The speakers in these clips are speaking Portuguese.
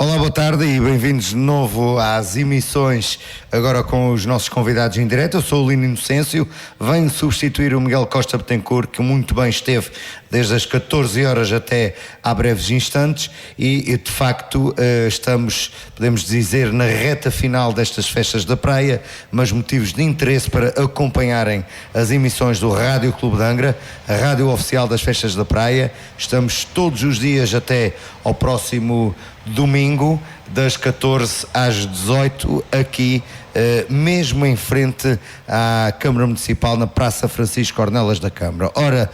Olá, boa tarde e bem-vindos de novo às emissões, agora com os nossos convidados em direto. Eu sou o Lino Inocêncio, venho substituir o Miguel Costa Betancourt, que muito bem esteve desde as 14 horas até há breves instantes e de facto estamos, podemos dizer, na reta final destas festas da praia, mas motivos de interesse para acompanharem as emissões do Rádio Clube de Angra, a rádio oficial das festas da praia. Estamos todos os dias até ao próximo domingo, das 14 às 18, aqui, mesmo em frente à Câmara Municipal, na Praça Francisco Ornelas da Câmara. Ora,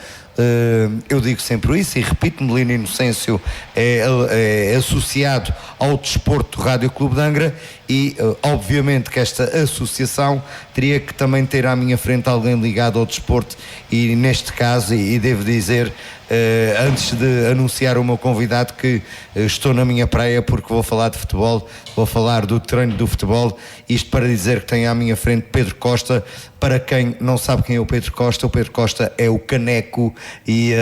eu digo sempre isso e repito-me, Lino Inocêncio é associado ao Desporto Rádio Clube de Angra e obviamente que esta associação teria que também ter à minha frente alguém ligado ao desporto e neste caso, e devo dizer, antes de anunciar o meu convidado, que estou na minha praia porque vou falar de futebol, vou falar do treino do futebol, isto para dizer que tenho à minha frente Pedro Costa. Para quem não sabe quem é o Pedro Costa é o Caneco e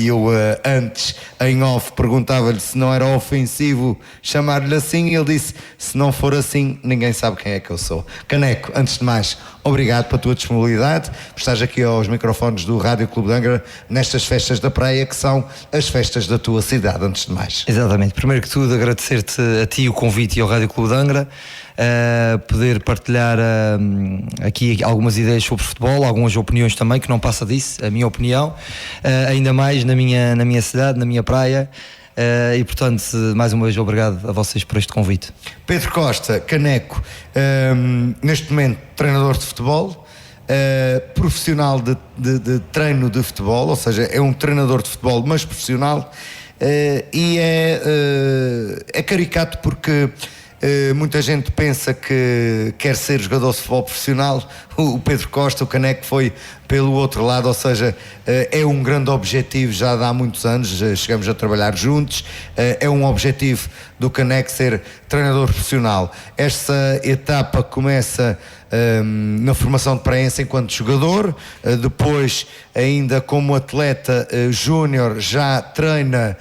eu antes em off perguntava-lhe se não era ofensivo chamar-lhe assim e ele disse: se não for assim ninguém sabe quem é que eu sou. Caneco, antes de mais, obrigado pela tua disponibilidade, por estares aqui aos microfones do Rádio Clube de Angra nestas festas da praia, que são as festas da tua cidade, antes de mais. Exatamente, primeiro que tudo agradecer-te a ti o convite e ao Rádio Clube de Angra, poder partilhar aqui algumas ideias sobre futebol, algumas opiniões também, que não passa disso, a minha opinião, ainda mais na minha cidade, na minha praia. E portanto, mais uma vez, obrigado a vocês por este convite. Pedro Costa, Caneco, neste momento treinador de futebol, profissional de treino de futebol, ou seja, é um treinador de futebol, mas profissional, e é caricato porque muita gente pensa que quer ser jogador de futebol profissional. O Pedro Costa, o Caneco, foi pelo outro lado, ou seja, é um grande objetivo já há muitos anos, chegamos a trabalhar juntos, é um objetivo do Caneco ser treinador profissional. Esta etapa começa na formação de praense enquanto jogador, depois ainda como atleta júnior já treina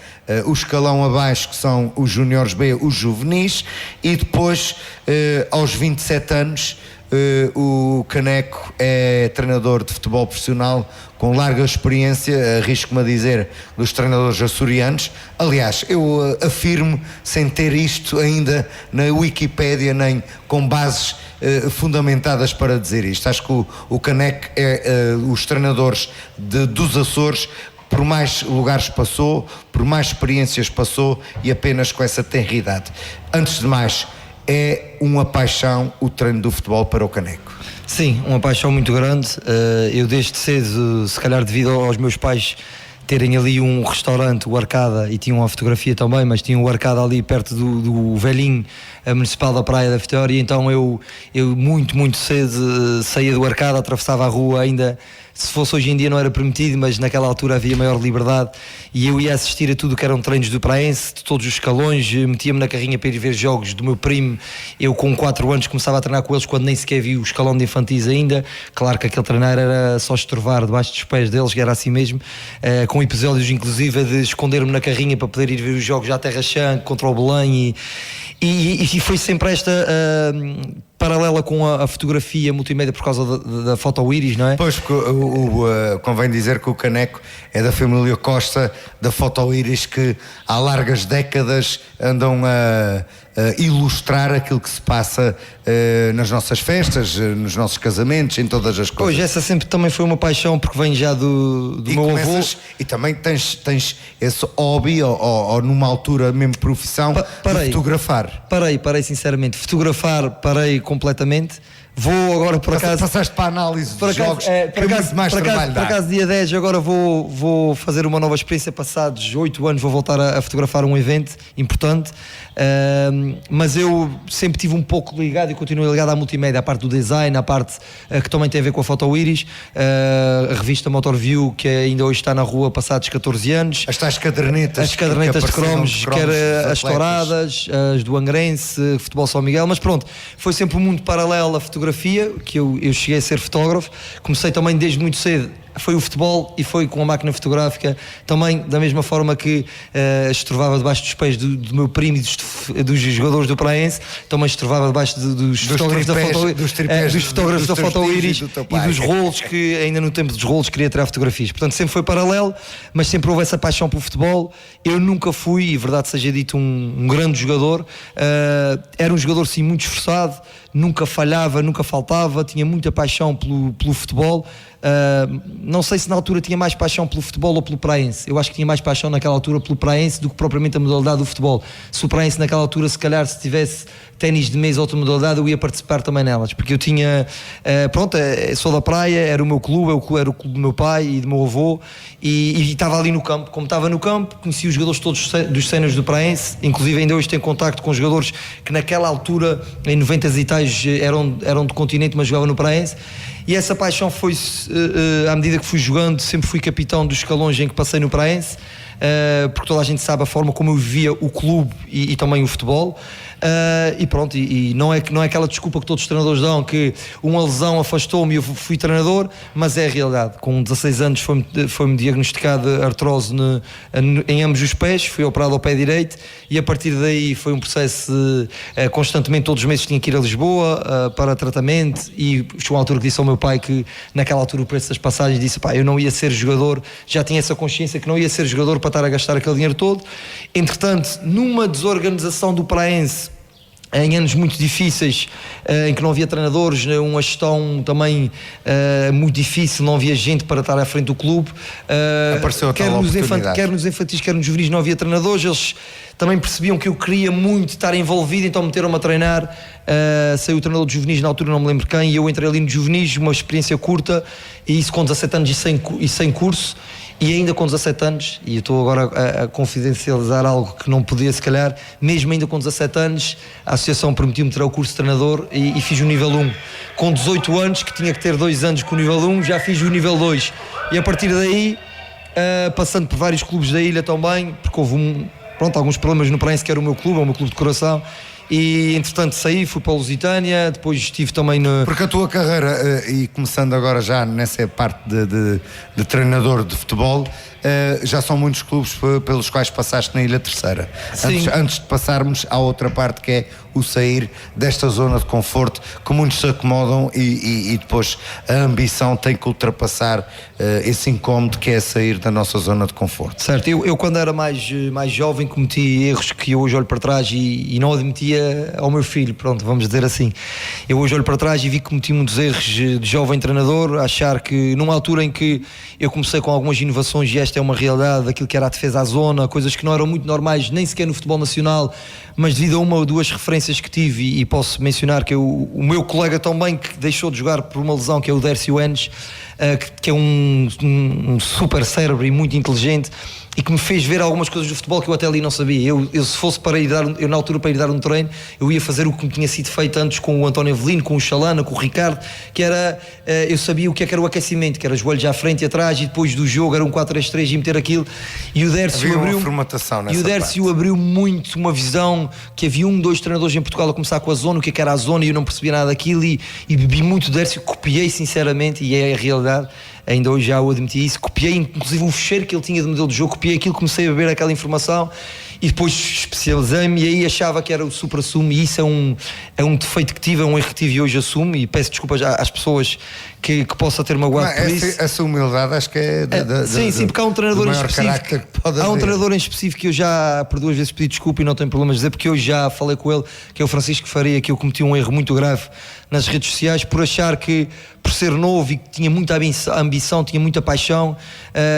o escalão abaixo, que são os júniores B, os juvenis, e depois aos 27 anos o Caneco é treinador de futebol profissional com larga experiência, arrisco-me a dizer, dos treinadores açorianos. Aliás, eu afirmo, sem ter isto ainda na Wikipédia, nem com bases fundamentadas para dizer isto. Acho que o Caneco é os treinadores dos Açores, por mais lugares passou, por mais experiências passou, e apenas com essa tenra idade. Antes de mais, é uma paixão o treino do futebol para o Caneco? Sim, uma paixão muito grande. Eu desde cedo, se calhar devido aos meus pais terem ali um restaurante, o Arcada, e tinham uma fotografia também, mas tinham o Arcada ali perto do velhinho municipal da Praia da Vitória, então eu muito cedo saía do Arcada, atravessava a rua, ainda se fosse hoje em dia não era permitido, mas naquela altura havia maior liberdade, e eu ia assistir a tudo que eram treinos do praense, de todos os escalões, metia-me na carrinha para ir ver jogos do meu primo. Eu com 4 anos começava a treinar com eles quando nem sequer vi o escalão de infantis ainda. Claro que aquele treinar era só estorvar debaixo dos pés deles, que era assim mesmo, com episódios inclusive de esconder-me na carrinha para poder ir ver os jogos à Terra-Chã contra o Belém, e foi sempre esta paralela com a fotografia multimédia por causa da foto íris, não é? Pois, convém dizer que o Caneco é da família Costa, da foto íris, que há largas décadas andam a ilustrar aquilo que se passa nas nossas festas, nos nossos casamentos, em todas as coisas. Pois, essa sempre também foi uma paixão, porque vem já do meu avô. E também tens esse hobby, ou numa altura mesmo profissão, de fotografar. Parei sinceramente, parei completamente. Vou agora por acaso... Passaste para a análise de jogos, que muito mais trabalho dá. Por acaso dia 10 agora vou fazer uma nova experiência. Passados 8 anos vou voltar a fotografar um evento importante, mas eu sempre tive um pouco ligado e continuo ligado à multimédia, à parte do design, à parte que também tem a ver com a foto íris, a revista Motorview, que ainda hoje está na rua passados 14 anos. As cadernetas de cromos, quer as touradas, as do Angrense, Futebol São Miguel, mas pronto, foi sempre um mundo paralelo à fotografia, que eu cheguei a ser fotógrafo. Comecei também desde muito cedo foi o futebol e foi com a máquina fotográfica também, da mesma forma que estorvava debaixo dos pés do meu primo e dos jogadores do Praense, também estorvava debaixo dos fotógrafos da Foto Iris e dos rolos, que ainda no tempo dos rolos queria tirar fotografias. Portanto, sempre foi paralelo, mas sempre houve essa paixão pelo futebol. Eu nunca fui, e verdade seja dito, um grande jogador. Era um jogador sim muito esforçado, nunca falhava, nunca faltava, tinha muita paixão pelo futebol. Não sei se na altura tinha mais paixão pelo futebol ou pelo praense. Eu acho que tinha mais paixão naquela altura pelo praense do que propriamente a modalidade do futebol. Se o praense naquela altura, se calhar, se tivesse ténis de mesa ou outra modalidade, eu ia participar também nelas, porque eu tinha, sou da praia, era o meu clube, era o clube do meu pai e do meu avô, e estava ali no campo. Como estava no campo, conheci os jogadores todos dos séniores do praense, inclusive ainda hoje tenho contacto com jogadores que naquela altura, em 90 e tais, eram do continente, mas jogavam no praense. E essa paixão foi, à medida que fui jogando, sempre fui capitão dos escalões em que passei no Praense, porque toda a gente sabe a forma como eu vivia o clube e também o futebol. E pronto, e não é aquela desculpa que todos os treinadores dão, que uma lesão afastou-me e eu fui treinador, mas é a realidade. Com 16 anos foi-me diagnosticada artrose em ambos os pés, fui operado ao pé direito, e a partir daí foi um processo constantemente, todos os meses tinha que ir a Lisboa para tratamento, e chegou uma altura que disse ao meu pai que naquela altura o preço das passagens, disse, pá, eu não ia ser jogador, já tinha essa consciência que não ia ser jogador para estar a gastar aquele dinheiro todo. Entretanto, numa desorganização do Praense, em anos muito difíceis, em que não havia treinadores, uma gestão também muito difícil, não havia gente para estar à frente do clube, quer nos infantis, quer nos juvenis, não havia treinadores. Eles também percebiam que eu queria muito estar envolvido, então meteram-me a treinar. Saiu o treinador de juvenis na altura, não me lembro quem, e eu entrei ali no juvenis, uma experiência curta, e isso com 17 anos e sem curso. E ainda com 17 anos, e eu estou agora a confidencializar algo que não podia, se calhar, mesmo ainda com 17 anos, a associação permitiu-me tirar o curso de treinador e fiz o nível 1. Com 18 anos, que tinha que ter 2 anos com o nível 1, já fiz o nível 2. E a partir daí, passando por vários clubes da ilha também, porque houve alguns problemas no Praense, que era o meu clube de coração. E entretanto saí, fui para a Lusitânia, depois estive também no... Porque a tua carreira, e começando agora já nessa parte de treinador de futebol, já são muitos clubes pelos quais passaste na Ilha Terceira. Antes de passarmos à outra parte, que é o sair desta zona de conforto, que muitos se acomodam e depois a ambição tem que ultrapassar esse incómodo que é sair da nossa zona de conforto. Certo, eu quando era mais jovem cometi erros que eu hoje olho para trás e não admitia ao meu filho, pronto, vamos dizer assim. Eu hoje olho para trás e vi que cometi muitos erros de jovem treinador, achar que numa altura em que eu comecei com algumas inovações, e esta é uma realidade, aquilo que era a defesa à zona, coisas que não eram muito normais nem sequer no futebol nacional, mas devido a uma ou duas referências que tive, e posso mencionar que o meu colega também, que deixou de jogar por uma lesão, que é o Dércio Enes, que é um super cérebro e muito inteligente, e que me fez ver algumas coisas do futebol que eu até ali não sabia. Eu se fosse para ir dar, eu na altura para ir dar um treino, eu ia fazer o que me tinha sido feito antes com o António Avelino, com o Chalana, com o Ricardo, que era, eu sabia o que era o aquecimento, que era joelhos à frente e atrás, e depois do jogo era um 4-3-3 e meter aquilo. E o Dércio abriu muito uma visão, que havia 2 treinadores em Portugal a começar com a zona, o que era a zona, e eu não percebia nada daquilo, e bebi muito Dércio, copiei sinceramente, e é a realidade. Ainda hoje já o admiti isso, copiei inclusive um fecheiro que ele tinha de modelo de jogo, copiei aquilo, comecei a beber aquela informação e depois especializei-me, e aí achava que era o supra-sumo, e isso é um defeito que tive, é um erro que tive e hoje assumo, e peço desculpas às pessoas que possa ter magoado por isso. Essa humildade acho que é sim, porque há um treinador em específico, há um treinador em específico que eu já por 2 vezes pedi desculpa e não tenho problemas de dizer, porque eu já falei com ele, que é o Francisco Faria, que eu cometi um erro muito grave nas redes sociais por achar que, por ser novo e que tinha muita ambição, tinha muita paixão,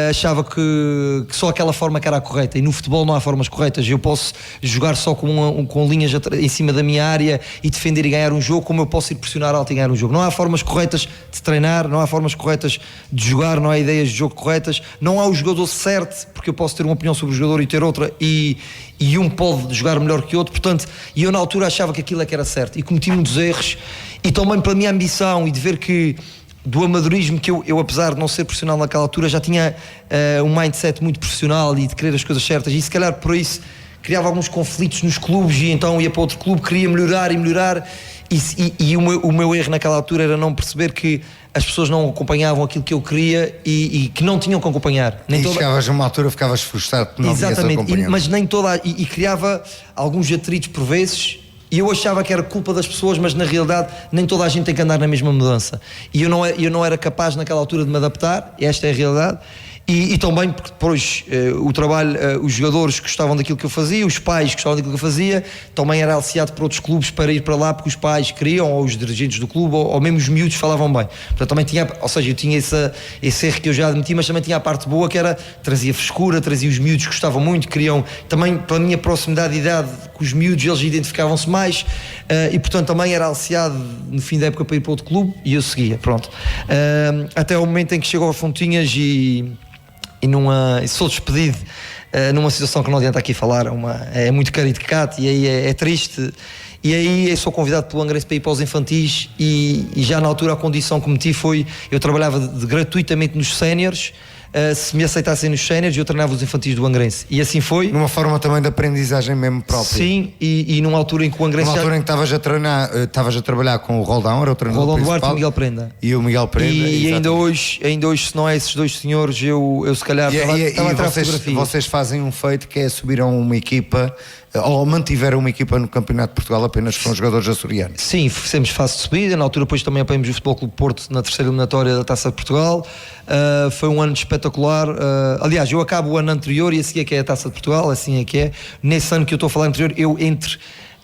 achava que só aquela forma que era a correta, e no futebol não há formas corretas. Eu posso jogar só com linhas em cima da minha área e defender e ganhar um jogo, como eu posso ir pressionar alto e ganhar um jogo. Não há formas corretas de treinar, não há formas corretas de jogar, não há ideias de jogo corretas, não há o jogador certo, porque eu posso ter uma opinião sobre o jogador e ter outra, e um pode jogar melhor que outro. Portanto, eu na altura achava que aquilo é que era certo, e cometi muitos erros, e também pela minha ambição e de ver que do amadorismo, que eu apesar de não ser profissional naquela altura, já tinha um mindset muito profissional e de querer as coisas certas, e se calhar por isso criava alguns conflitos nos clubes, e então ia para outro clube, queria melhorar, o meu erro naquela altura era não perceber que as pessoas não acompanhavam aquilo que eu queria e que não tinham que acompanhar. Chegavas a uma altura, ficavas frustrado por não exatamente, mas nem toda. E criava alguns atritos por vezes. E eu achava que era culpa das pessoas, mas na realidade nem toda a gente tem que andar na mesma mudança. E eu não era capaz naquela altura de me adaptar, esta é a realidade. E também porque depois o trabalho, os jogadores gostavam daquilo que eu fazia, os pais gostavam daquilo que eu fazia, também era aliciado por outros clubes para ir para lá porque os pais queriam, ou os dirigentes do clube, ou mesmo os miúdos falavam bem. Portanto, também tinha, ou seja, eu tinha esse erro que eu já admiti, mas também tinha a parte boa que era, trazia frescura, trazia os miúdos que gostavam muito, queriam, também pela minha proximidade de idade com os miúdos, eles identificavam-se mais, e portanto também era aliciado no fim da época para ir para outro clube, e eu seguia, pronto. Até o momento em que chegou a Fontinhas e sou despedido numa situação que não adianta aqui falar, é muito caricato e aí é triste. E aí eu sou convidado pelo Angrense para ir para os infantis e já na altura a condição que meti foi, eu trabalhava gratuitamente nos séniores, se me aceitassem nos séniores eu treinava os infantis do Angrense e assim foi. Numa forma também de aprendizagem mesmo própria. Sim, e numa altura em que o Angrense numa altura em que estavas a trabalhar com o Roldão, era o treinador Roldão principal, Duarte e o Miguel Prenda. E o Miguel Prenda. E ainda hoje, se não é esses dois senhores, eu se calhar estava a tirar fotografia. Vocês fazem um feito que é subiram uma equipa, ou mantiveram uma equipa no Campeonato de Portugal apenas com jogadores açorianos. Sim, fizemos fase de subida, na altura depois também apanhamos o Futebol Clube Porto na terceira eliminatória da Taça de Portugal. Foi um ano espetacular. Aliás, eu acabo o ano anterior e a seguir é que é a Taça de Portugal, assim é que é. Nesse ano que eu estou a falar anterior, eu entro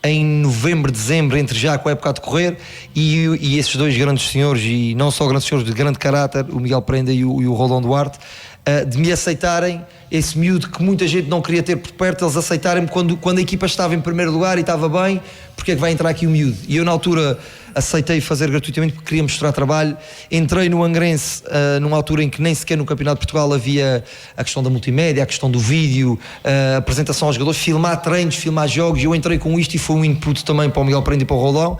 em novembro, dezembro, entre já com a época a decorrer, e esses dois grandes senhores, e não só grandes senhores de grande caráter, o Miguel Prenda e o Roldão Duarte, de me aceitarem, esse miúdo que muita gente não queria ter por perto, eles aceitarem-me quando a equipa estava em primeiro lugar e estava bem, porque é que vai entrar aqui o miúdo? E eu na altura aceitei fazer gratuitamente porque queria mostrar trabalho. Entrei no Angrense numa altura em que nem sequer no Campeonato de Portugal havia a questão da multimédia, a questão do vídeo, a apresentação aos jogadores, filmar treinos, filmar jogos, e eu entrei com isto e foi um input também para o Miguel Prenda e para o Roldão,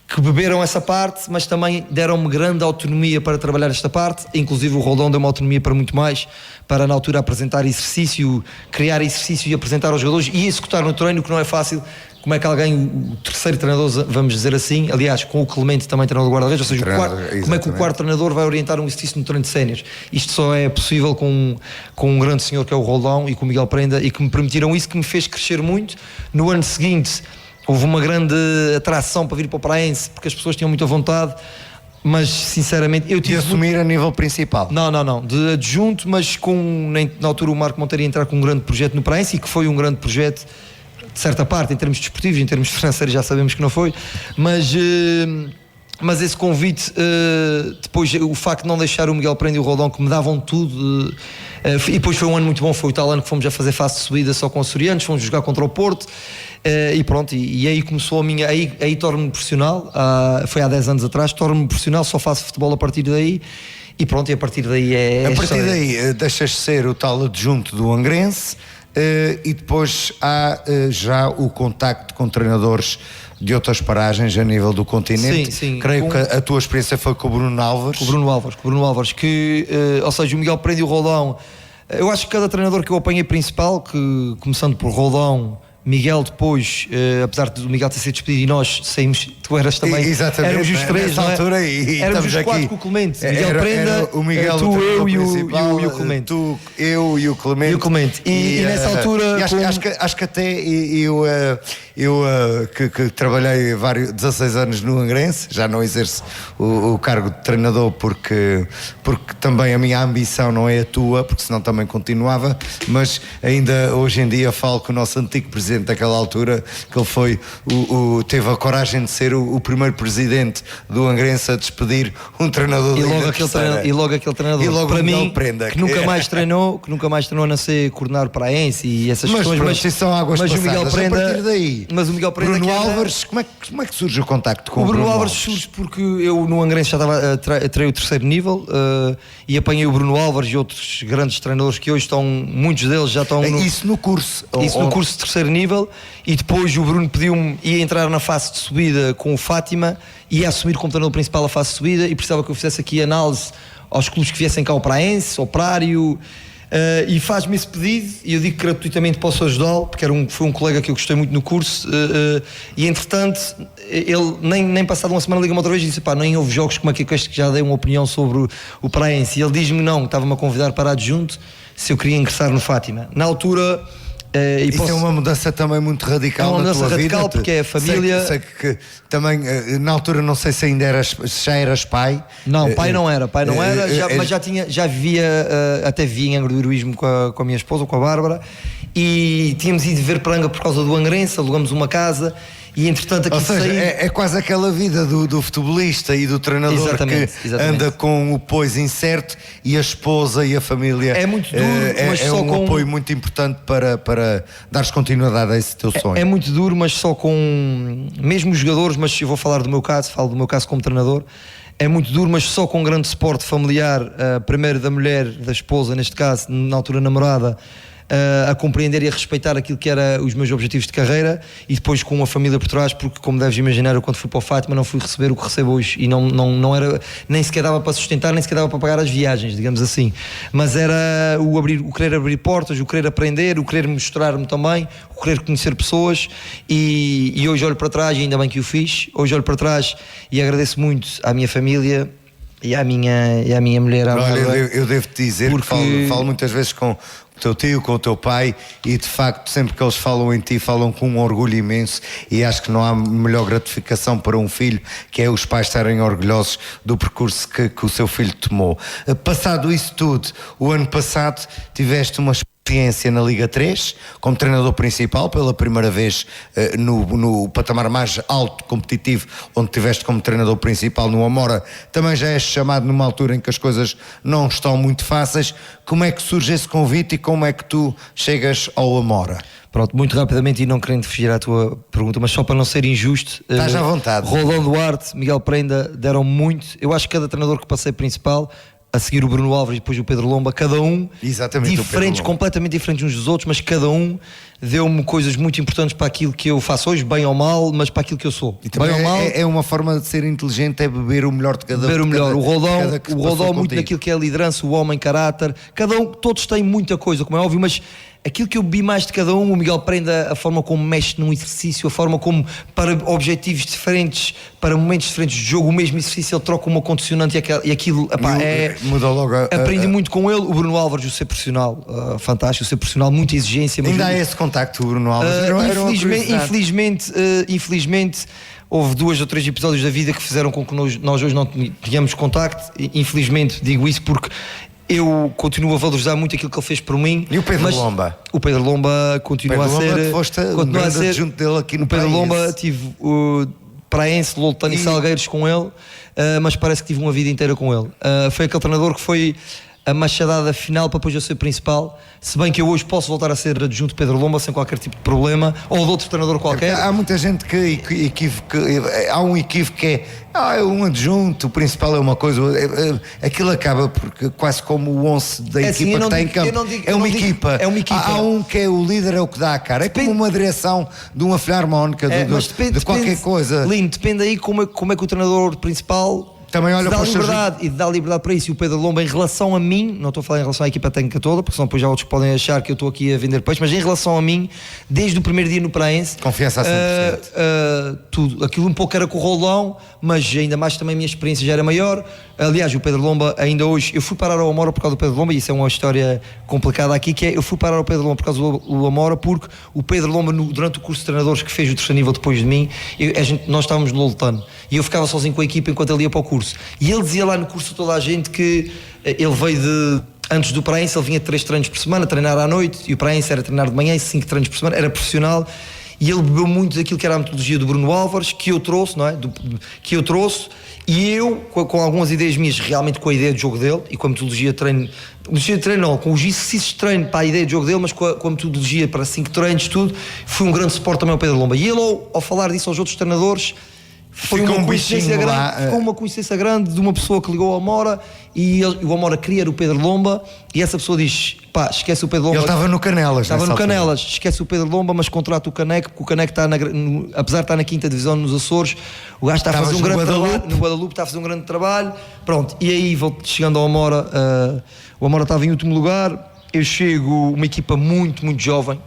que beberam essa parte, mas também deram-me grande autonomia para trabalhar esta parte. Inclusive o Roldão deu-me autonomia para muito mais, para na altura apresentar exercício, criar exercício e apresentar aos jogadores e executar no treino, que não é fácil. Como é que alguém, o terceiro treinador, vamos dizer assim, aliás com o Clemente também treinador do guarda-redes, ou seja, como é que o quarto treinador vai orientar um exercício no treino de séniores? Isto só é possível com um grande senhor que é o Roldão e com o Miguel Prenda, e que me permitiram isso, que me fez crescer muito. No ano seguinte houve uma grande atração para vir para o Praense, porque as pessoas tinham muita vontade, mas sinceramente eu tive... De assumir a nível principal? Não, de adjunto, mas na altura o Marco Monteiro ia entrar com um grande projeto no Praense, e que foi um grande projeto, de certa parte, em termos desportivos, em termos financeiros já sabemos que não foi, mas esse convite, depois o facto de não deixar o Miguel Prenda e o Roldão, que me davam tudo, e depois foi um ano muito bom, foi o tal ano que fomos a fazer fase de subida só com açorianos, fomos jogar contra o Porto, e pronto, e aí começou a minha, aí torno-me profissional, foi há 10 anos atrás, torno-me profissional, só faço futebol a partir daí, e pronto, e a partir daí a partir daí deixas de ser o tal adjunto do Angrense, e depois há já o contacto com treinadores de outras paragens a nível do continente. Sim. Creio que a tua experiência foi com o Bruno Álvares. Com o Bruno Álvares, que, ou seja, o Miguel Prenda e o Roldão, eu acho que cada treinador que eu apanhei principal, que começando por Roldão, Miguel depois, apesar do Miguel ter sido despedido e nós saímos, tu eras também, exatamente, éramos os três, nessa altura, e éramos os quatro aqui com o Clemente, Miguel Prenda, o Miguel, tu, eu e o Clemente. Tu, eu e o Clemente. E nessa altura... Acho que até eu que trabalhei 16 anos no Angrense, já não exerço o cargo de treinador porque também a minha ambição não é a tua, porque senão também continuava, mas ainda hoje em dia falo com o nosso antigo presidente daquela altura, que ele foi teve a coragem de ser o primeiro presidente do Angrense a despedir um treinador e logo aquele treinador para mim Prenda, que nunca mais treinou a não ser coordenar Praense e essas questões, mas são águas passadas. O Miguel Prenda, a partir daí, mas o Miguel Prenda, Bruno Álvares, como é que surge o contacto com o Bruno Álvares? Surge porque eu no Angrense já estava a treinar o terceiro nível, e apanhei o Bruno Álvares e outros grandes treinadores que hoje estão, muitos deles já estão isso no curso de terceiro nível, e depois o Bruno pediu-me, ia entrar na fase de subida com o Fátima, ia assumir como treinador principal a fase de subida, e precisava que eu fizesse aqui análise aos clubes que viessem cá ao Praense, ao Operário, E faz-me esse pedido e eu digo que gratuitamente posso ajudá-lo, porque foi um colega que eu gostei muito no curso, e entretanto ele nem passado uma semana liga-me outra vez e disse: pá, nem houve jogos como aqui que este que já dei uma opinião sobre o Praense, e ele diz-me não, estava-me a convidar para adjunto se eu queria ingressar no Fátima. Na altura isso é uma mudança também muito radical. É uma na mudança tua radical vida. porque é a família. Sei que também na altura não sei se ainda se já eras pai. Não, pai não era, mas já vivia, até vivia em Angra do Heroísmo com a minha esposa, com a Bárbara, e tínhamos ido ver Pranga por causa do Angrense, alugamos uma casa. E entretanto aqui. Ou seja, é quase aquela vida do futebolista e do treinador. Exatamente. Anda com o pois incerto, e a esposa e a família. É muito duro, mas só com apoio muito importante para dares continuidade a esse teu sonho. É muito duro, mas só com mesmo os jogadores, mas eu vou falar do meu caso, falo do meu caso como treinador. É muito duro, mas só com um grande suporte familiar, primeiro da mulher, da esposa, neste caso, na altura namorada, a compreender e a respeitar aquilo que era os meus objetivos de carreira, e depois com uma família por trás, porque como deves imaginar, eu quando fui para o Fátima não fui receber o que recebo hoje, e não era, nem sequer dava para sustentar, nem sequer dava para pagar as viagens, digamos assim, mas era o querer abrir portas, o querer aprender, o querer mostrar-me também, o querer conhecer pessoas, e hoje olho para trás, e ainda bem que o fiz, hoje olho para trás e agradeço muito à minha família e à minha mulher. Olha, eu devo-te dizer porque que falo muitas vezes com o teu tio, com o teu pai, e de facto sempre que eles falam em ti, falam com um orgulho imenso, e acho que não há melhor gratificação para um filho que é os pais estarem orgulhosos do percurso que o seu filho tomou. Passado isso tudo, o ano passado tiveste uma experiência na Liga 3 como treinador principal pela primeira vez no patamar mais alto competitivo, onde tiveste como treinador principal no Amora. Também já és chamado numa altura em que as coisas não estão muito fáceis. Como é que surge esse convite e como é que tu chegas ao Amora? Pronto, muito rapidamente, e não querendo fugir à tua pergunta, mas só para não ser injusto, estás à vontade. Roldão Duarte, Miguel Prenda deram muito. Eu acho que cada treinador que passei principal, a seguir o Bruno Álvares e depois o Pedro Lomba, cada um diferentes, completamente diferentes uns dos outros, mas cada um deu-me coisas muito importantes para aquilo que eu faço hoje, bem ou mal, mas para aquilo que eu sou. E bem ou mal, é uma forma de ser inteligente, é beber o melhor de cada um. Beber o melhor. O Roldão muito naquilo que é a liderança, o homem, caráter. Cada um, todos têm muita coisa, como é óbvio, mas aquilo que eu bebi mais de cada um, o Miguel Prenda, a forma como mexe num exercício, a forma como, para objetivos diferentes, para momentos diferentes de jogo, o mesmo exercício, ele troca uma condicionante e aquilo, muda logo. Aprendi muito com ele. O Bruno Álvares, o ser profissional, fantástico, o ser profissional, muita exigência. Ainda há esse contacto, o Bruno Álvares? Infelizmente, houve 2 ou 3 episódios da vida que fizeram com que nós hoje não tenhamos contacto. Infelizmente, digo isso porque eu continuo a valorizar muito aquilo que ele fez por mim. E o Pedro Lomba? O Pedro Lomba continua a ser. Continua a ser junto dele aqui no o Pedro Lomba, tive Praense, Loltano e Salgueiros com ele, mas parece que tive uma vida inteira com ele. Foi aquele treinador que foi a machadada final para depois eu ser principal, se bem que eu hoje posso voltar a ser adjunto Pedro Lomba sem qualquer tipo de problema, ou de outro treinador qualquer. Há muita gente que há um equívoco que é um adjunto, o principal é uma coisa, aquilo acaba porque quase como o 11 da equipa que está em campo, é uma equipa. Há um que é o líder, é o que dá a cara, é como uma direção de uma filharmónica, de qualquer coisa. Lindo, depende aí como é que o treinador principal também olha para liberdade e dá liberdade para isso. E o Pedro Lomba, em relação a mim, não estou a falar em relação à equipa técnica toda, porque senão depois já outros podem achar que eu estou aqui a vender peixe, mas em relação a mim, desde o primeiro dia no Praense, confiança a 100%. Tudo, aquilo um pouco era com o Roldão, mas ainda mais também a minha experiência já era maior. Aliás, o Pedro Lomba, ainda hoje, eu fui parar ao Amora por causa do Pedro Lomba, e isso é uma história complicada aqui, que é, eu fui parar ao Pedro Lomba por causa do Amora, porque o Pedro Lomba, durante o curso de treinadores que fez o terceiro nível depois de mim, nós estávamos no Loltano, e eu ficava sozinho com a equipa enquanto ele ia para o curso, e ele dizia lá no curso a toda a gente que ele veio antes do Praense, ele vinha 3 treinos por semana, treinar à noite, e o Praense era treinar de manhã e 5 treinos por semana, era profissional. E ele bebeu muito daquilo que era a metodologia do Bruno Álvares, que eu trouxe, não é? Que eu trouxe, e eu, com algumas ideias minhas, realmente com a ideia de jogo dele, e com a metodologia de treino, com os exercícios de treino para a ideia de jogo dele, mas com a metodologia para 5 treinos, tudo, foi um grande suporte também ao Pedro Lomba. E ele, ao falar disso aos outros treinadores, foi uma coincidência grande de uma pessoa que ligou ao Amora, e o Amora queria o Pedro Lomba, e essa pessoa diz, pá, esquece o Pedro Lomba. Ele estava no Canelas. Esquece o Pedro Lomba, mas contrata o Caneco, porque o Caneco está, apesar de estar na 5ª divisão nos Açores, o gajo está a fazer um grande trabalho, no Guadalupe está a fazer um grande trabalho, pronto, e aí chegando ao Amora, o Amora estava em último lugar, eu chego uma equipa muito, muito jovem,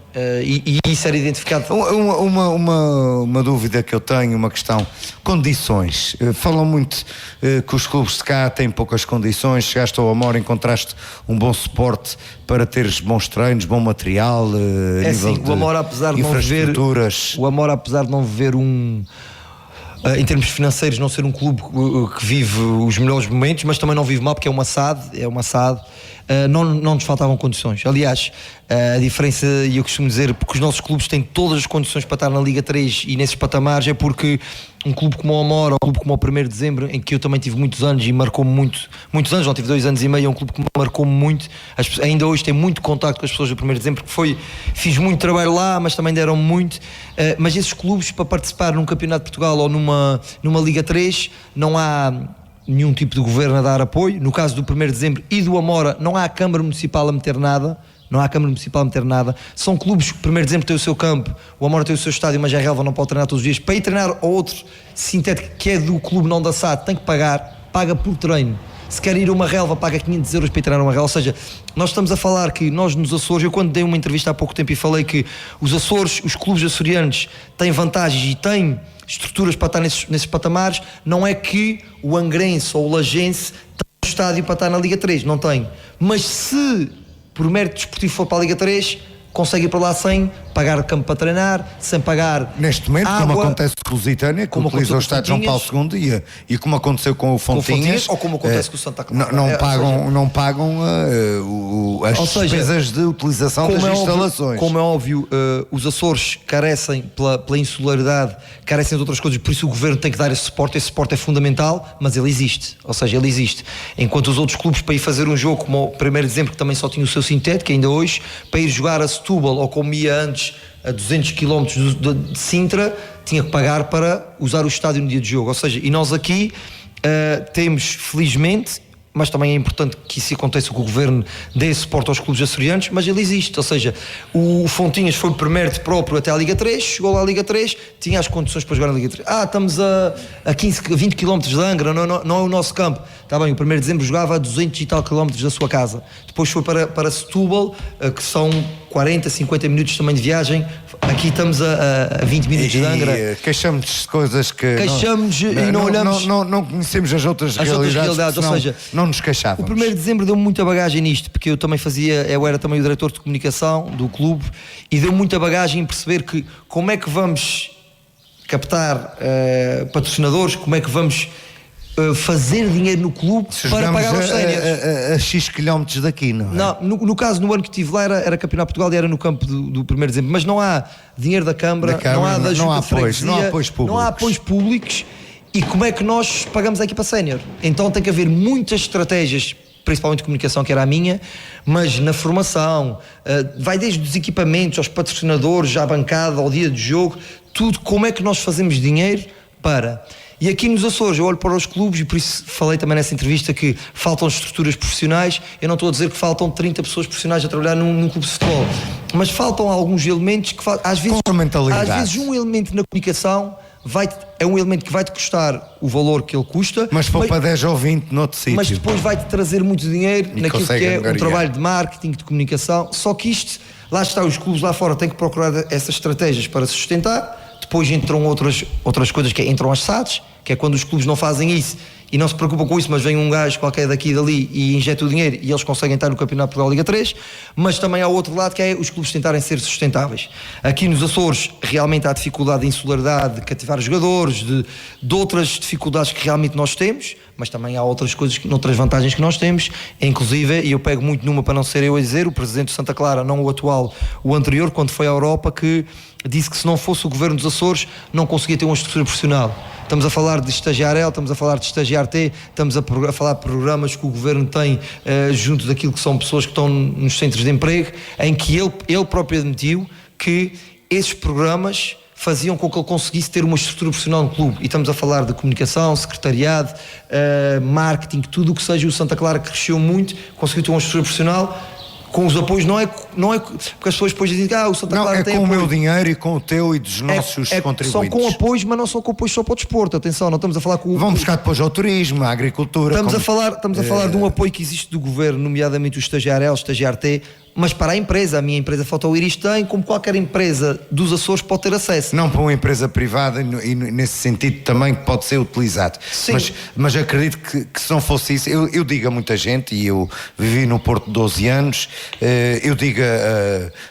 e isso era identificado. Uma dúvida que eu tenho, uma questão: condições. Falam muito que os clubes de cá têm poucas condições. Chegaste ao Amora, encontraste um bom suporte para teres bons treinos, bom material, É assim, o Amora, apesar de não viver, o Amora, apesar de não viver em termos financeiros, não ser um clube que vive os melhores momentos, mas também não vive mal, porque é uma SAD, não nos faltavam condições. Aliás, a diferença, e eu costumo dizer, porque os nossos clubes têm todas as condições para estar na Liga 3 e nesses patamares, é porque um clube como o Amora, um clube como o 1º de Dezembro, em que eu também tive muitos anos e marcou-me muitos anos, não tive 2 anos e meio, é um clube que me marcou-me muito. Ainda hoje tenho muito contacto com as pessoas do 1º de Dezembro, porque fiz muito trabalho lá, mas também deram muito. Mas esses clubes, para participar num campeonato de Portugal ou numa Liga 3, não há nenhum tipo de governo a dar apoio. No caso do 1º de Dezembro e do Amora, não há a Câmara Municipal a meter nada. São clubes que o 1º de Dezembro tem o seu campo, o Amora tem o seu estádio, mas a relva não pode treinar todos os dias. Para ir treinar a outro sintético que é do clube, não da SAD, tem que paga por treino. Se quer ir a uma relva, paga 500 euros para ir treinar uma relva. Ou seja, nós estamos a falar que nós nos Açores, eu quando dei uma entrevista há pouco tempo e falei que os Açores, os clubes açorianos têm vantagens e têm estruturas para estar nesses patamares, não é que o Angrense ou o Lagense tem um estádio para estar na Liga 3, não tem. Mas se por mérito desportivo for para a Liga 3, consegue ir para lá sem pagar campo para treinar, sem pagar neste momento, água, como acontece com o Lusitânia, que utiliza o estádio João Paulo II e como aconteceu com o Fontinhas, ou como acontece com o Santa Clara. Não pagam as despesas de utilização das instalações. Como é óbvio, os Açores carecem pela insularidade, carecem de outras coisas, por isso o governo tem que dar esse suporte é fundamental, mas ele existe, enquanto os outros clubes, para ir fazer um jogo como o 1º de Dezembro, que também só tinha o seu sintético, ainda hoje, para ir jogar a Setúbal, ou como ia antes a 200 km de Sintra, tinha que pagar para usar o estádio no dia de jogo. Ou seja, e nós aqui temos, felizmente, mas também é importante que isso aconteça, que o governo dê suporte aos clubes açorianos, mas ele existe. Ou seja, o Fontinhas foi por mérito próprio até à Liga 3, chegou lá à Liga 3, tinha as condições para jogar na Liga 3. Estamos a 20 km de Angra, não é o nosso campo. Está bem, o 1º de Dezembro jogava a 200 e tal quilómetros da sua casa. Depois foi para Setúbal, que são 40, 50 minutos também de viagem. Aqui estamos a 20 minutos de Angra. Queixamos de coisas que e não olhamos. Não conhecemos as outras realidades, ou seja, não nos queixávamos. O 1º de Dezembro deu muita bagagem nisto, porque eu era também o diretor de comunicação do clube, e deu muita bagagem em perceber que como é que vamos captar patrocinadores, como é que vamos fazer dinheiro no clube para pagar os séniores a X quilómetros daqui, não é? Não, no caso, no ano que estive lá era Campeonato de Portugal e era no campo do 1º de Dezembro, mas não há dinheiro da Câmara, não há da Junta de Freguesia, não há apoios públicos. E como é que nós pagamos a equipa sénior? Então tem que haver muitas estratégias, principalmente de comunicação, que era a minha, mas na formação, vai desde os equipamentos aos patrocinadores, à bancada, ao dia de jogo, tudo. Como é que nós fazemos dinheiro para... E aqui nos Açores eu olho para os clubes, e por isso falei também nessa entrevista que faltam estruturas profissionais. Eu não estou a dizer que faltam 30 pessoas profissionais a trabalhar num clube de futebol, mas faltam alguns elementos que às vezes um elemento na comunicação é um elemento que vai-te custar o valor que ele custa, mas poupa 10 ou 20 noutro sítio, mas depois vai-te trazer muito dinheiro naquilo que é um trabalho de marketing, de comunicação. Só que isto, lá está, os clubes lá fora têm que procurar essas estratégias para sustentar. Depois entram outras coisas, que entram as SADs, que é quando os clubes não fazem isso e não se preocupam com isso, mas vem um gajo qualquer daqui e dali e injeta o dinheiro e eles conseguem estar no Campeonato de Portugal Liga 3. Mas também há outro lado, que é os clubes tentarem ser sustentáveis. Aqui nos Açores realmente há dificuldade de insularidade, de cativar jogadores, de outras dificuldades que realmente nós temos, mas também há outras coisas, outras vantagens que nós temos, inclusive, e eu pego muito numa para não ser eu a dizer, o presidente de Santa Clara, não o atual, o anterior, quando foi à Europa, que disse que se não fosse o governo dos Açores não conseguia ter uma estrutura profissional. Estamos a falar de estagiar L, estamos a falar de estagiar T, estamos a falar de programas que o governo tem junto daquilo que são pessoas que estão nos centros de emprego, em que ele próprio admitiu que esses programas faziam com que ele conseguisse ter uma estrutura profissional no clube. E estamos a falar de comunicação, secretariado, marketing, tudo o que seja. O Santa Clara cresceu muito, conseguiu ter uma estrutura profissional com os apoios, não é porque as pessoas depois dizem que o Santa Não, Clara é tem com apoio. o meu dinheiro e com o teu e dos nossos contribuintes. São com apoios, mas não são com apoios só para o desporto. Atenção, não estamos a falar com Vão buscar depois ao turismo, à agricultura. Estamos a falar de um apoio que existe do governo, nomeadamente o estagiário L, o estagiário T, mas para a empresa, a minha empresa Fotoiris tem, como qualquer empresa dos Açores pode ter acesso. Não para uma empresa privada e nesse sentido também pode ser utilizado. Sim. Mas acredito que se não fosse isso, eu digo a muita gente, e eu vivi no Porto 12 anos, eu digo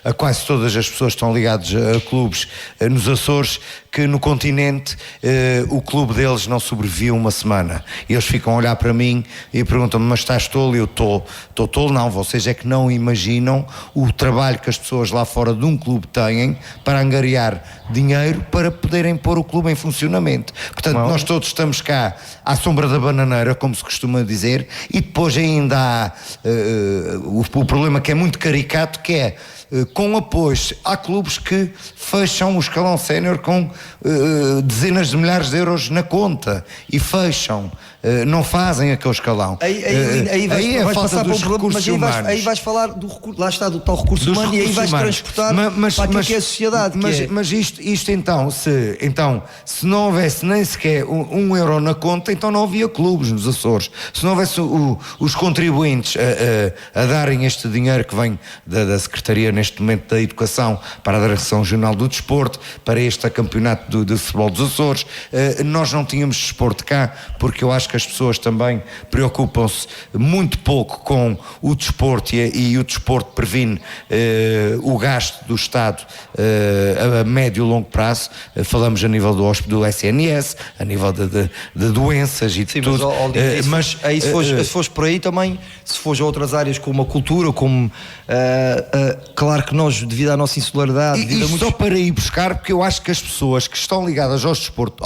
a quase todas as pessoas que estão ligadas a clubes nos Açores, que no continente o clube deles não sobreviveu uma semana. E eles ficam a olhar para mim e perguntam-me, mas estás tolo? E eu estou tolo? Não, vocês é que não imaginam o trabalho que as pessoas lá fora de um clube têm para angariar dinheiro para poderem pôr o clube em funcionamento. Portanto, nós todos estamos cá à sombra da bananeira, como se costuma dizer, e depois ainda há o problema que é muito caricato, que é com apoios. Há clubes que fecham o escalão sénior com dezenas de milhares de euros na conta e fecham, não fazem aquele escalão. Aí vais falta passar dos para um recursos problema, humanos. aí vais falar do recurso, lá está, do tal recurso Dos humano, e aí vais humanos. transportar para aquilo que é a sociedade. Mas isto então, se não houvesse nem sequer um euro na conta, então não havia clubes nos Açores. Se não houvesse os contribuintes a darem este dinheiro que vem da Secretaria neste momento da Educação para a Direção Regional do Desporto, para este campeonato de futebol dos Açores, nós não tínhamos desporto cá, porque eu acho que as pessoas também preocupam-se muito pouco com o desporto e o desporto previne o gasto do Estado a médio e longo prazo. Falamos a nível do SNS, a nível de doenças e de tudo. Mas aí se fores por aí também, se fores a outras áreas como a cultura, como claro que nós, devido à nossa insularidade, só para ir buscar, porque eu acho que as pessoas que estão ligadas ao desporto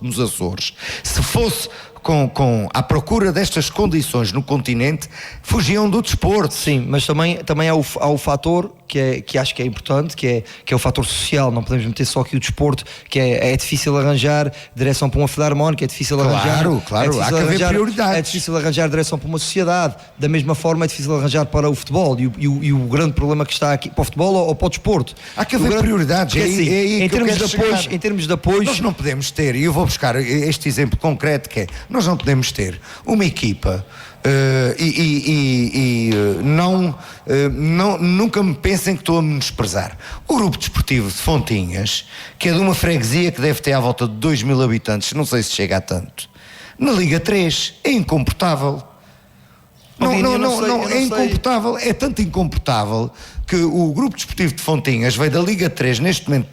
nos Açores, se fosse à procura destas condições no continente, fugiam do desporto. Sim, mas também há o fator que acho que é importante, que é o fator social. Não podemos meter só aqui o desporto, que é difícil arranjar direção para uma filarmónica, é difícil arranjar... Claro, há que haver prioridades. É difícil arranjar direção para uma sociedade. Da mesma forma é difícil arranjar para o futebol, e o grande problema que está aqui, para o futebol ou para o desporto. Há que haver prioridades. Em termos de apoios... Nós não podemos ter, e eu vou buscar este exemplo concreto, que é, nós não podemos ter uma equipa nunca me pensem que estou a menosprezar. O grupo desportivo de Fontinhas, que é de uma freguesia que deve ter à volta de 2.000 habitantes, não sei se chega a tanto, na Liga 3 é incomportável. Não, é incomportável, é tanto incomportável que o Grupo Desportivo de Fontinhas veio da Liga 3, neste momento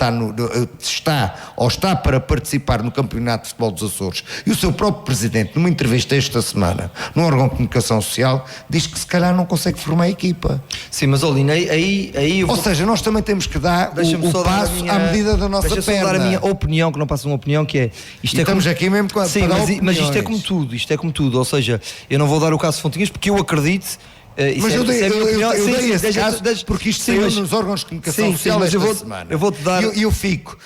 está para participar no Campeonato de Futebol dos Açores, e o seu próprio presidente, numa entrevista esta semana no órgão de comunicação social, diz que se calhar não consegue formar a equipa. Sim, mas Olino, aí ou seja, nós também temos que dar o passo à medida da nossa perna. Deixa-me dar a minha opinião, que não passa uma opinião, que é... Estamos aqui mesmo para mas isto é como tudo, ou seja, eu não vou dar o caso de Fontinhas porque eu acredito... mas eu dei esse caso porque isto saiu nos órgãos de comunicação social esta semana. Eu vou-te dar... Eu fico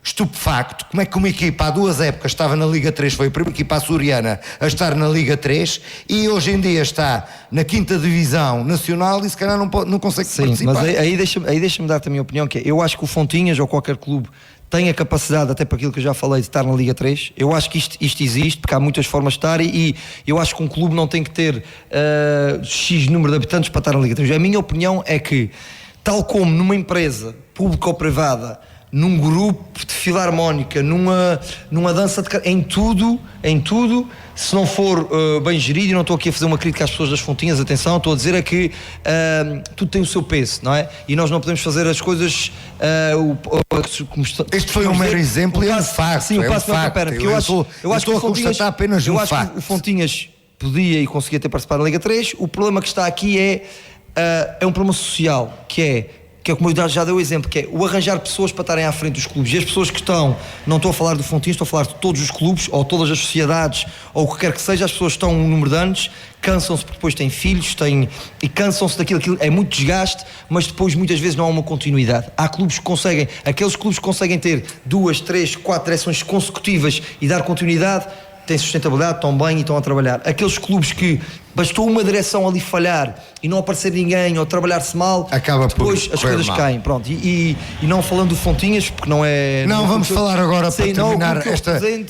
estupefacto como é que uma equipa há 2 épocas estava na Liga 3, foi a primeira equipa açoriana a estar na Liga 3, e hoje em dia está na 5ª Divisão Nacional e se calhar não consegue participar. Mas aí deixa-me dar-te a minha opinião, que é, eu acho que o Fontinhas ou qualquer clube tem a capacidade, até para aquilo que eu já falei, de estar na Liga 3. Eu acho que isto existe, porque há muitas formas de estar, e eu acho que um clube não tem que ter X número de habitantes para estar na Liga 3. A minha opinião é que, tal como numa empresa pública ou privada, num grupo de filarmónica, numa dança em tudo, se não for bem gerido, e não estou aqui a fazer uma crítica às pessoas das Fontinhas, atenção, estou a dizer é que tudo tem o seu peso, não é? E nós não podemos fazer as coisas este foi um mero exemplo e é um facto. Sim, é um facto. Eu acho que a constatar apenas um facto. Acho que o Fontinhas podia e conseguia ter participado da Liga 3. O problema que está aqui é um problema social, que é como eu já dei o exemplo, que é o arranjar pessoas para estarem à frente dos clubes. E as pessoas que estão, não estou a falar do Fontinhas, estou a falar de todos os clubes, ou todas as sociedades, ou o que quer que seja, as pessoas estão um número de anos, cansam-se porque depois têm filhos, e cansam-se daquilo, é muito desgaste, mas depois muitas vezes não há uma continuidade. Há clubes que conseguem, aqueles clubes que conseguem ter 2, 3, 4 direções consecutivas e dar continuidade, têm sustentabilidade, estão bem e estão a trabalhar. Aqueles clubes que bastou uma direção ali falhar e não aparecer ninguém ou trabalhar-se mal, acaba depois por as coisas mal. caem, pronto. E não falando do Fontinhas, porque não é... Não, vamos falar agora para terminar não,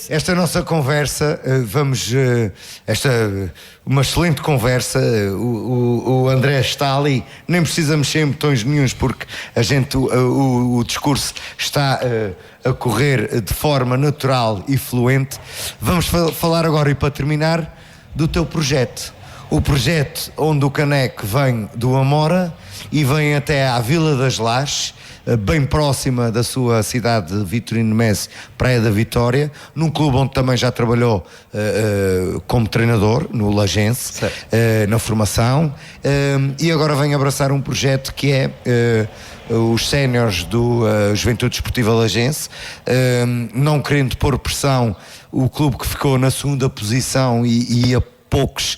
esta nossa conversa. Uma excelente conversa. O André está ali, nem precisa mexer em botões nenhuns, porque o discurso está a correr de forma natural e fluente. Vamos falar agora, e para terminar, do teu projeto. O projeto onde o Caneco vem do Amora e vem até à Vila das Lajes, bem próxima da sua cidade de Vitorino Messi, Praia da Vitória, num clube onde também já trabalhou como treinador, no Lagense, na formação, e agora vem abraçar um projeto que é os séniores do Juventude Desportiva Lagense, não querendo pôr pressão, o clube que ficou na segunda posição e a poucos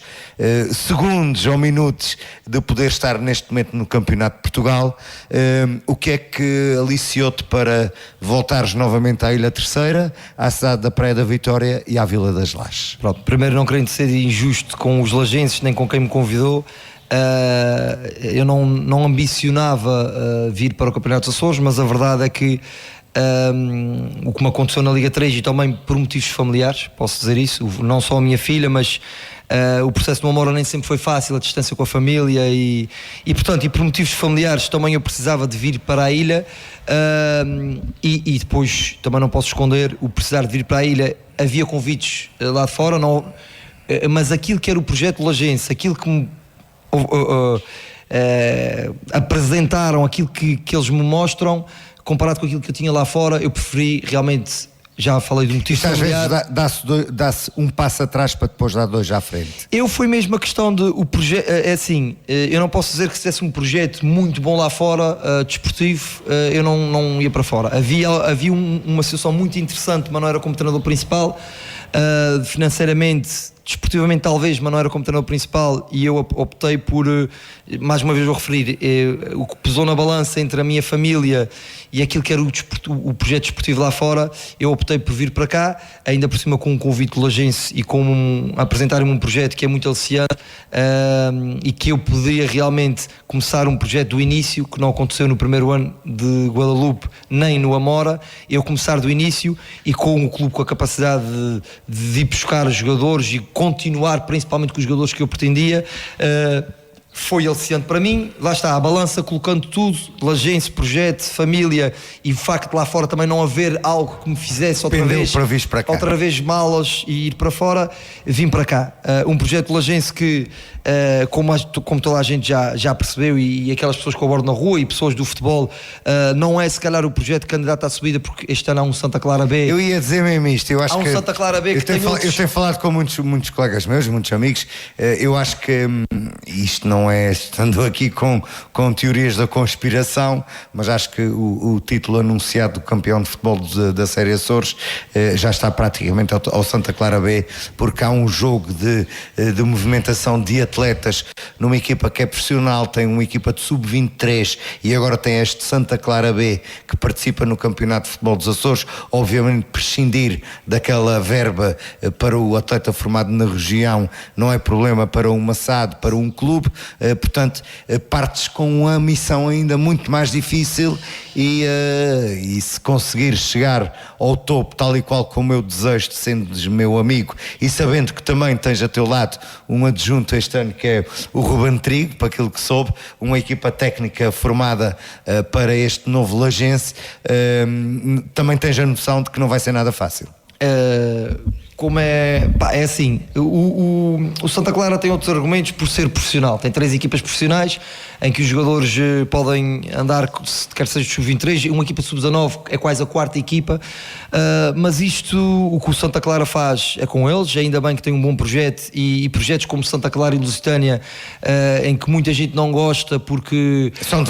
segundos ou minutos de poder estar neste momento no Campeonato de Portugal, o que é que aliciou-te para voltares novamente à Ilha Terceira, à cidade da Praia da Vitória e à Vila das Lajes? Pronto, primeiro, não querendo ser injusto com os lagenses nem com quem me convidou, eu não ambicionava vir para o Campeonato dos Açores, mas a verdade é que o que me aconteceu na Liga 3, e também por motivos familiares, posso dizer isso, não só a minha filha, mas o processo do Amora nem sempre foi fácil, a distância com a família e portanto, e por motivos familiares também eu precisava de vir para a ilha, e depois também não posso esconder o precisar de vir para a ilha. Havia convites lá de fora, mas aquilo que era o projeto Lagense, aquilo que me apresentaram, aquilo que eles me mostram, comparado com aquilo que eu tinha lá fora, eu preferi realmente. Já falei do motivo familiar. Às vezes dá-se um passo atrás para depois dar dois à frente. Foi mesmo a questão de o projeto. É assim, eu não posso dizer que se tivesse um projeto muito bom lá fora, desportivo, eu não ia para fora. Havia uma situação muito interessante, mas não era como treinador principal. Financeiramente, desportivamente talvez, mas não era como treinador principal, e eu optei por, mais uma vez vou referir, o que pesou na balança entre a minha família e aquilo que era o projeto desportivo lá fora. Eu optei por vir para cá, ainda por cima com um convite do Lagense e com apresentar-me um projeto que é muito aliciante, e que eu podia realmente começar um projeto do início, que não aconteceu no primeiro ano de Guadalupe nem no Amora. Eu começar do início e com o clube com a capacidade de ir buscar jogadores e continuar principalmente com os jogadores que eu pretendia, foi aliciante para mim. Lá está, a balança, colocando tudo, Lagense, projeto, família, e o facto de lá fora também não haver algo que me fizesse outra vez malas e ir para fora, vim para cá. Um projeto Lagense que, como toda a gente já percebeu, e aquelas pessoas que eu abordo na rua e pessoas do futebol, não é se calhar o projeto candidato à subida, porque este ano há um Santa Clara B. Eu ia dizer mesmo isto, eu acho que Santa Clara B que eu tenho falado com muitos colegas meus, muitos amigos. Eu acho que isto não é estando aqui com teorias da conspiração, mas acho que o título anunciado do campeão de futebol da Série Açores já está praticamente ao Santa Clara B, porque há um jogo de movimentação de atletas numa equipa que é profissional, tem uma equipa de sub-23 e agora tem este Santa Clara B que participa no campeonato de futebol dos Açores. Obviamente prescindir daquela verba para o atleta formado na região não é problema para um Massado, para um clube. Portanto, partes com uma missão ainda muito mais difícil, e se conseguir chegar ao topo tal e qual como eu desejo, sendo meu amigo e sabendo que também tens a teu lado um adjunto este ano que é o Ruben Trigo, para aquilo que soube, uma equipa técnica formada para este novo Lagense, também tens a noção de que não vai ser nada fácil. Como é assim, o Santa Clara tem outros argumentos por ser profissional, tem 3 equipas profissionais em que os jogadores podem andar, quer seja de sub-23, uma equipa de sub-19 é quase a 4ª equipa, mas isto, o que o Santa Clara faz é com eles, ainda bem que tem um bom projeto, e projetos como Santa Clara e Lusitânia, em que muita gente não gosta porque são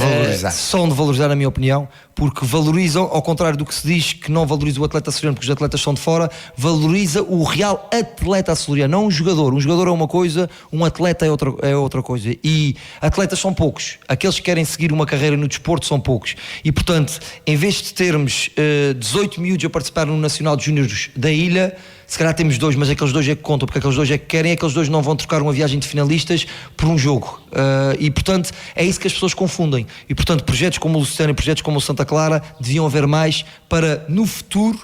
de valorizar, na minha opinião, porque valorizam, ao contrário do que se diz que não valoriza o atleta açoriano porque os atletas são de fora, valoriza o real atleta açoriano, não um jogador. Um jogador é uma coisa, um atleta é outra coisa. E atletas são poucos, aqueles que querem seguir uma carreira no desporto são poucos. E portanto, em vez de termos 18 miúdos a participar no Nacional de Júniores da Ilha, se calhar temos 2, mas aqueles 2 é que contam, porque aqueles 2 é que querem, aqueles 2 não vão trocar uma viagem de finalistas por um jogo. E portanto é isso que as pessoas confundem. E portanto projetos como o Lusitânia e projetos como o Santa Clara deviam haver mais para no futuro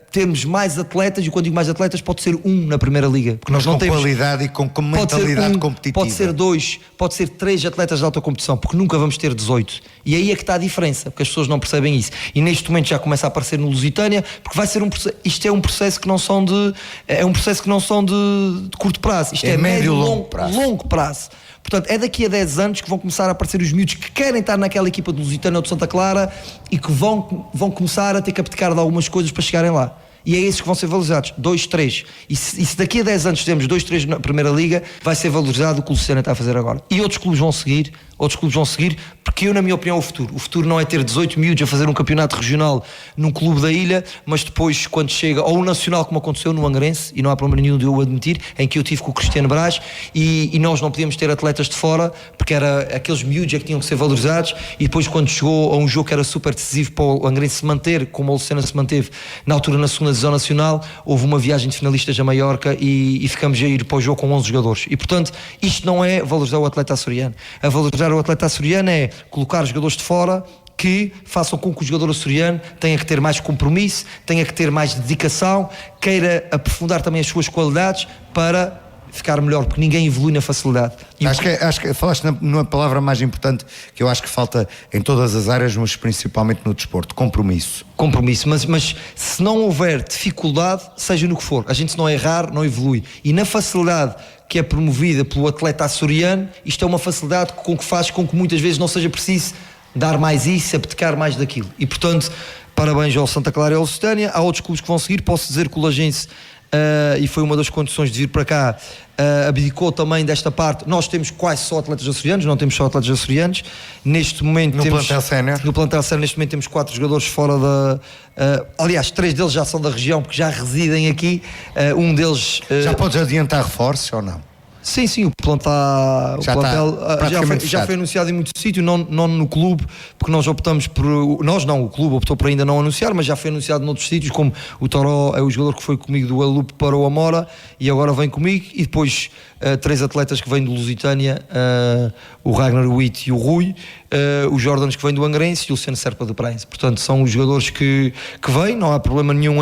termos mais atletas, e quando digo mais atletas pode ser um na Primeira Liga, porque nós não com temos qualidade e com mentalidade competitiva. Pode ser 2, pode ser 3 atletas de alta competição, porque nunca vamos ter 18. E aí é que está a diferença, porque as pessoas não percebem isso. E neste momento já começa a aparecer no Lusitânia, porque vai ser isto é um processo que não são de curto prazo, isto é médio longo prazo. Portanto, é daqui a 10 anos que vão começar a aparecer os miúdos que querem estar naquela equipa do Lusitânia ou de Santa Clara e que vão começar a ter que abdicar de algumas coisas para chegarem lá. E é esses que vão ser valorizados, 2, 3. E se daqui a 10 anos temos 2, 3 na Primeira Liga, vai ser valorizado o que o Lusitânia está a fazer agora. E outros clubes vão seguir, porque eu, na minha opinião, o futuro não é ter 18 miúdos a fazer um campeonato regional num clube da ilha, mas depois, quando chega, ou o Nacional, como aconteceu no Angrense, e não há problema nenhum de eu admitir, em que eu tive com o Cristiano Brás, e nós não podíamos ter atletas de fora, porque era aqueles miúdos que tinham que ser valorizados, e depois quando chegou a um jogo que era super decisivo para o Angrense se manter, como o Lucena se manteve na altura na segunda divisão nacional, houve uma viagem de finalistas a Maiorca e ficamos a ir para o jogo com 11 jogadores. E portanto, isto não é valorizar o atleta açoriano. A valorizar o atleta açoriano é colocar jogadores de fora que façam com que o jogador açoriano tenha que ter mais compromisso, tenha que ter mais dedicação, queira aprofundar também as suas qualidades para ficar melhor, porque ninguém evolui na facilidade. Acho que falaste numa palavra mais importante que eu acho que falta em todas as áreas, mas principalmente no desporto: compromisso. Mas se não houver dificuldade, seja no que for, a gente se não errar, não evolui. E na facilidade que é promovida pelo atleta açoriano, isto é uma facilidade que faz com que muitas vezes não seja preciso dar mais isso, abdicar mais daquilo. E portanto, parabéns ao Santa Clara e ao Lusitânia. Há outros clubes que vão seguir. Posso dizer que o Lagense, e foi uma das condições de vir para cá, abdicou também desta parte. Nós temos quase só atletas açorianos, não temos só atletas açorianos. Neste momento no plantel sénior, neste momento temos 4 jogadores fora da... aliás, 3 deles já são da região, porque já residem aqui. Um deles... já podes adiantar reforços ou não? Sim, o plantel já foi anunciado em muito sítio, não no clube, porque nós optamos por... o clube optou por ainda não anunciar, mas já foi anunciado noutros sítios, como o Toró é o jogador que foi comigo do Guadalupe para o Amora e agora vem comigo, e depois 3 atletas que vêm do Lusitânia, o Ragnar Witt e o Rui, os Jordans que vêm do Angrense e o Luciano Serpa do Praense. Portanto, são os jogadores que vêm, não há problema nenhum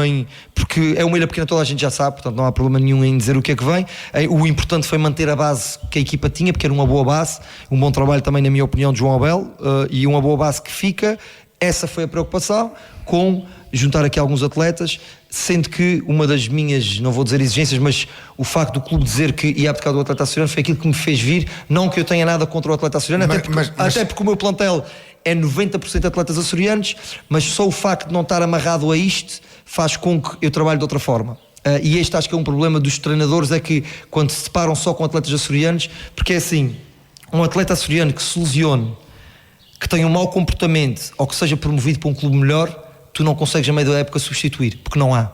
porque é uma ilha pequena, toda a gente já sabe, portanto não há problema nenhum em dizer o que é que vem. O importante foi manter a base que a equipa tinha, porque era uma boa base, um bom trabalho também, na minha opinião, de João Abel, e uma boa base que fica. Essa foi a preocupação, com juntar aqui alguns atletas, sendo que uma das minhas, não vou dizer exigências, mas o facto do clube dizer que ia abdicar do atleta açoriano foi aquilo que me fez vir. Não que eu tenha nada contra o atleta açoriano, até porque o meu plantel é 90% atletas açorianos, mas só o facto de não estar amarrado a isto faz com que eu trabalhe de outra forma. E este acho que é um problema dos treinadores, é que quando se deparam só com atletas açorianos, porque é assim, um atleta açoriano que se lesione, que tenha um mau comportamento ou que seja promovido para um clube melhor, tu não consegues a meio da época substituir, porque não há.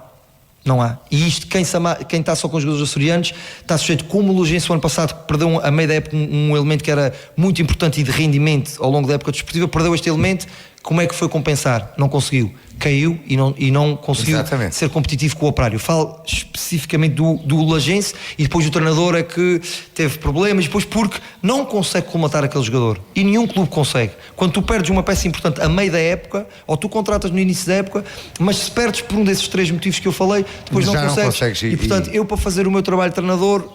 E isto, quem está só com os jogadores açorianos está sujeito, como o Lugense o ano passado, que perdeu a meio da época um elemento que era muito importante e de rendimento ao longo da época desportiva, perdeu este elemento. Como é que foi compensar? Não conseguiu. Caiu e não conseguiu ser competitivo com o Operário. Falo especificamente do Lagense, e depois o treinador é que teve problemas, depois porque não consegue colmatar aquele jogador. E nenhum clube consegue. Quando tu perdes uma peça importante a meio da época, ou tu contratas no início da época, mas se perdes por um desses 3 motivos que eu falei, depois não consegues. E portanto, eu para fazer o meu trabalho de treinador,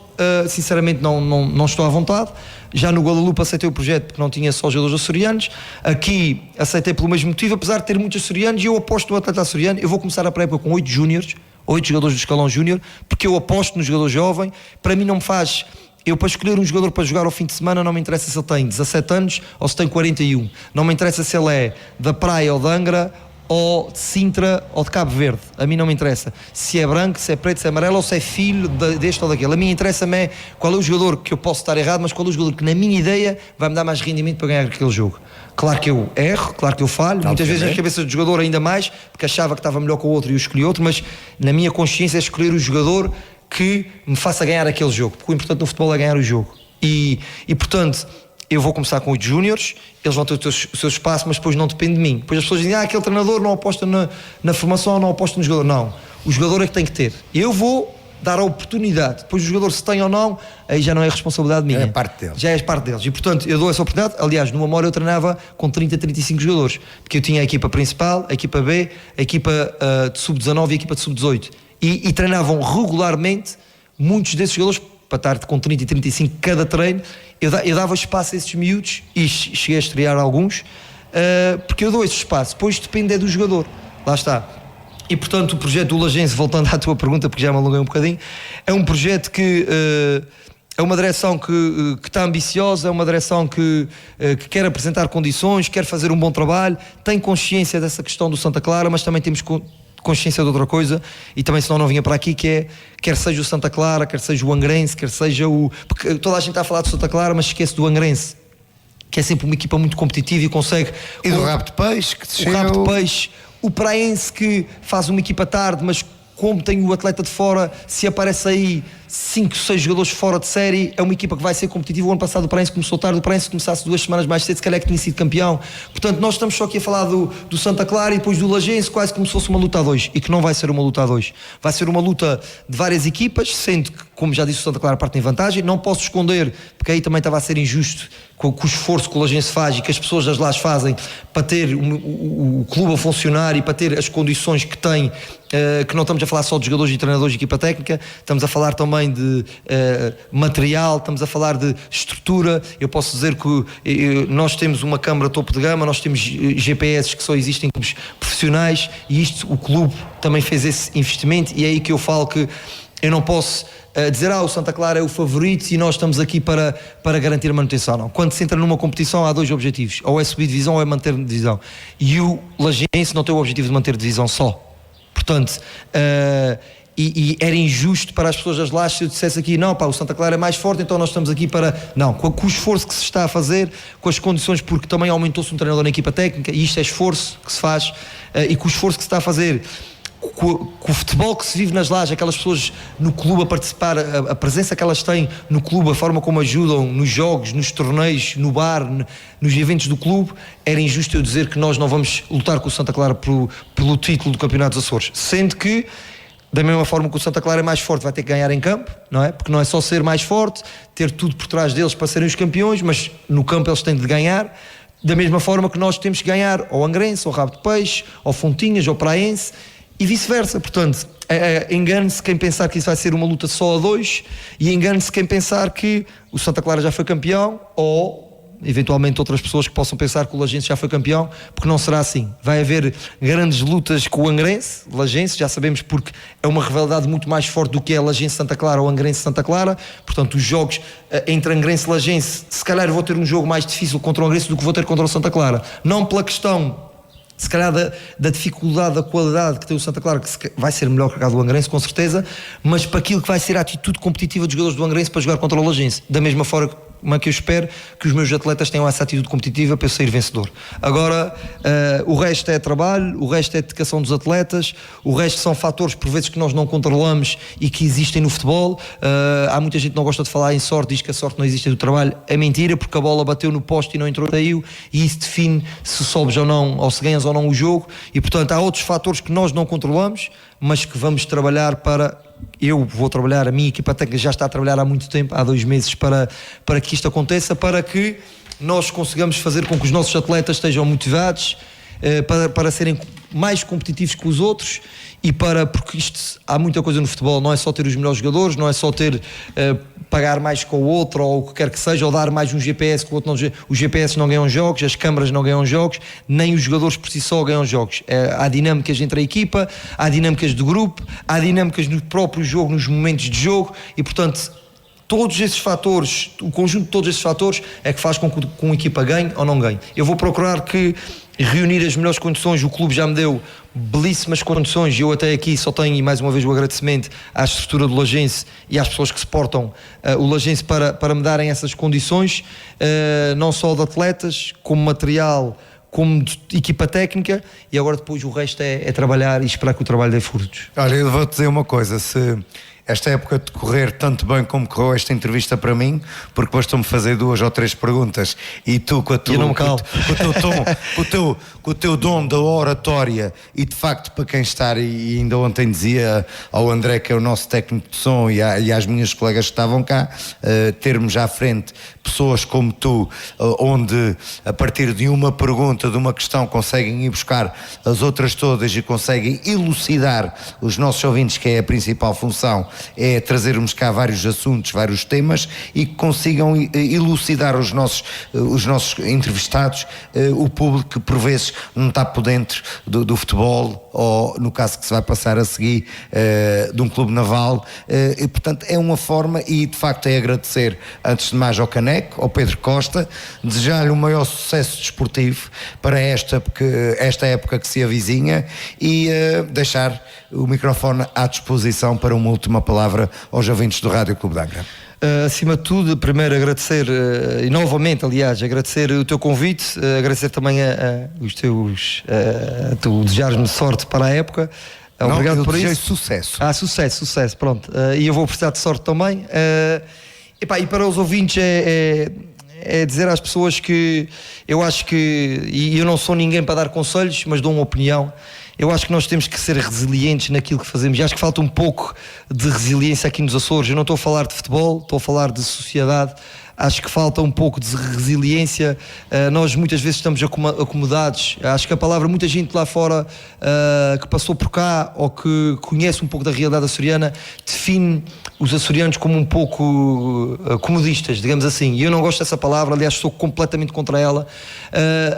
sinceramente não estou à vontade. Já no Guadalupe aceitei o projeto porque não tinha só jogadores açorianos. Aqui aceitei pelo mesmo motivo, apesar de ter muitos açorianos, e eu aposto no atleta açoriano. Eu vou começar a pré-época com 8 júniores, 8 jogadores do escalão júnior, porque eu aposto no jogador jovem. Para mim não me faz... Eu, para escolher um jogador para jogar ao fim de semana, não me interessa se ele tem 17 anos ou se tem 41. Não me interessa se ele é da Praia ou da Angra ou de Sintra ou de Cabo Verde. A mim não me interessa se é branco, se é preto, se é amarelo ou se é filho deste ou daquele. A mim interessa-me é qual é o jogador que eu posso estar errado, mas qual é o jogador que na minha ideia vai me dar mais rendimento para ganhar aquele jogo. Claro que eu erro, claro que eu falho, muitas vezes nas cabeças do jogador ainda mais, porque achava que estava melhor com o outro e eu escolhi outro, mas na minha consciência é escolher o jogador que me faça ganhar aquele jogo, porque o importante no futebol é ganhar o jogo. E portanto, eu vou começar com os júniores, eles vão ter o seu espaço, mas depois não depende de mim. Depois as pessoas dizem, aquele treinador não aposta na formação, não aposta no jogador. Não, o jogador é que tem que ter. Eu vou dar a oportunidade, depois o jogador se tem ou não, aí já não é responsabilidade minha. É parte deles. Já é parte deles. E portanto, eu dou essa oportunidade. Aliás, no Amor eu treinava com 30, 35 jogadores, porque eu tinha a equipa principal, a equipa B, a equipa de sub-19 e a equipa de sub-18. E treinavam regularmente muitos desses jogadores, para estar com 30 e 35 cada treino. Eu dava espaço a esses miúdos e cheguei a estrear alguns, porque eu dou esse espaço, depois depende do jogador, lá está. E portanto o projeto do Lagense, voltando à tua pergunta, porque já me alonguei um bocadinho, é um projeto que é uma direção que está ambiciosa, é uma direção que quer apresentar condições, quer fazer um bom trabalho, tem consciência dessa questão do Santa Clara, mas também temos consciência de outra coisa, e também senão não vinha para aqui, que é, quer seja o Santa Clara, quer seja o Angrense, quer seja porque toda a gente está a falar do Santa Clara, mas esquece do Angrense, que é sempre uma equipa muito competitiva e consegue... E do Rabo de Peixe, que o Rabo de Peixe, o Praense, que faz uma equipa tarde, mas como tem o atleta de fora, se aparece aí 5, 6 jogadores fora de série, é uma equipa que vai ser competitiva. O ano passado o Praense começou tarde, o Praense começasse 2 semanas mais cedo, se calhar que tinha sido campeão. Portanto, nós estamos só aqui a falar do Santa Clara e depois do Lagense, quase como se fosse uma luta a 2, e que não vai ser uma luta a 2. Vai ser uma luta de várias equipas, sendo que, como já disse, o Santa Clara parte em vantagem. Não posso esconder, porque aí também estava a ser injusto com o esforço que o Lagense faz e que as pessoas das lajes fazem para ter o clube a funcionar e para ter as condições que tem, que não estamos a falar só de jogadores e treinadores de equipa técnica, estamos a falar também de material, estamos a falar de estrutura. Eu posso dizer que nós temos uma câmara topo de gama, nós temos GPS que só existem em clubes profissionais, e isto, o clube também fez esse investimento, e é aí que eu falo que eu não posso dizer, o Santa Clara é o favorito e nós estamos aqui para garantir a manutenção. Não. Quando se entra numa competição há 2 objetivos, ou é subir divisão ou é manter divisão, e o Lagense não tem o objetivo de manter divisão só. Portanto, e era injusto para as pessoas das lajes se eu dissesse aqui, não, o Santa Clara é mais forte, então nós estamos aqui para... Não, com o esforço que se está a fazer, com as condições, porque também aumentou-se um treinador na equipa técnica, e isto é esforço que se faz, e com o esforço que se está a fazer, com o futebol que se vive nas lajes, aquelas pessoas no clube a participar, a presença que elas têm no clube, a forma como ajudam nos jogos, nos torneios, no bar, nos eventos do clube, era injusto eu dizer que nós não vamos lutar com o Santa Clara pelo título do Campeonato dos Açores, sendo que da mesma forma que o Santa Clara é mais forte, vai ter que ganhar em campo, não é? Porque não é só ser mais forte, ter tudo por trás deles para serem os campeões, mas no campo eles têm de ganhar, da mesma forma que nós temos que ganhar ao Angrense, ao Rabo de Peixe, ao Fontinhas, ao Praense, e vice-versa. Portanto, engane-se quem pensar que isso vai ser uma luta só a 2, e engane-se quem pensar que o Santa Clara já foi campeão, ou eventualmente outras pessoas que possam pensar que o Lagense já foi campeão, porque não será assim. Vai haver grandes lutas com o Angrense, Lagense, já sabemos, porque é uma rivalidade muito mais forte do que é Lagense-Santa Clara ou Angrense-Santa Clara. Portanto, os jogos entre Angrense e Lagense, se calhar vou ter um jogo mais difícil contra o Angrense do que vou ter contra o Santa Clara, não pela questão se calhar da dificuldade, da qualidade que tem o Santa Clara, que vai ser melhor que a do Angrense, com certeza, mas para aquilo que vai ser a atitude competitiva dos jogadores do Angrense para jogar contra o Lagense, da mesma forma que eu espero que os meus atletas tenham essa atitude competitiva para eu sair vencedor. Agora, o resto é trabalho, o resto é dedicação dos atletas, o resto são fatores por vezes que nós não controlamos e que existem no futebol. Há muita gente que não gosta de falar em sorte, diz que a sorte não existe do trabalho. É mentira, porque a bola bateu no poste e não entrou, saiu, e isso define se sobes ou não, ou se ganhas ou não o jogo. E portanto há outros fatores que nós não controlamos, mas que vamos trabalhar para... Eu vou trabalhar, a minha equipa técnica já está a trabalhar há muito tempo, há 2 meses, para que isto aconteça, para que nós consigamos fazer com que os nossos atletas estejam motivados, para serem mais competitivos que os outros, e porque há muita coisa no futebol, não é só ter os melhores jogadores, não é só ter pagar mais com o outro, ou o que quer que seja, ou dar mais um GPS que o outro não. Os GPS não ganham jogos, as câmaras não ganham jogos, nem os jogadores por si só ganham jogos. Há dinâmicas entre a equipa, há dinâmicas do grupo, há dinâmicas no próprio jogo, nos momentos de jogo, e portanto todos esses fatores, o conjunto de todos esses fatores é que faz com que uma equipa ganhe ou não ganhe. Eu vou procurar que reunir as melhores condições. O clube já me deu belíssimas condições e eu até aqui só tenho, e mais uma vez, o agradecimento à estrutura do Lagense e às pessoas que suportam o Lagense para me darem essas condições, não só de atletas, como material, como de equipa técnica, e agora depois o resto é trabalhar e esperar que o trabalho dê frutos. Olha, eu vou-te dizer uma coisa, se esta época de correr tanto bem como correu esta entrevista para mim, porque bastou-me fazer 2 ou 3 perguntas e tu com o teu dom da oratória, e de facto, para quem está, e ainda ontem dizia ao André, que é o nosso técnico de som, e às minhas colegas que estavam cá, termos à frente pessoas como tu, onde a partir de uma pergunta, de uma questão, conseguem ir buscar as outras todas e conseguem elucidar os nossos ouvintes, que é a principal função, é trazermos cá vários assuntos, vários temas, e que consigam elucidar os nossos entrevistados, o público que por vezes não está por dentro do futebol, ou no caso que se vai passar a seguir, de um clube naval, e portanto é uma forma, e de facto é agradecer antes de mais ao Caneco, ao Pedro Costa, desejar-lhe o maior sucesso desportivo para esta época que se avizinha, e deixar o microfone à disposição para uma última palavra aos ouvintes do Rádio Clube de Angra. Acima de tudo, primeiro agradecer, e novamente, aliás, agradecer o teu convite, agradecer também os teus, tu desejares-me sorte para a época. Obrigado por isso. Sucesso. Sucesso, pronto. E eu vou precisar de sorte também. E para os ouvintes é dizer às pessoas que eu acho que, e eu não sou ninguém para dar conselhos, mas dou uma opinião. Eu acho que nós temos que ser resilientes naquilo que fazemos, e acho que falta um pouco de resiliência aqui nos Açores. Eu não estou a falar de futebol, estou a falar de sociedade. Acho que falta um pouco de resiliência. Nós muitas vezes estamos acomodados. Acho que a palavra, muita gente lá fora que passou por cá ou que conhece um pouco da realidade açoriana, define os açorianos como um pouco comodistas, digamos assim. E eu não gosto dessa palavra, aliás, estou completamente contra ela.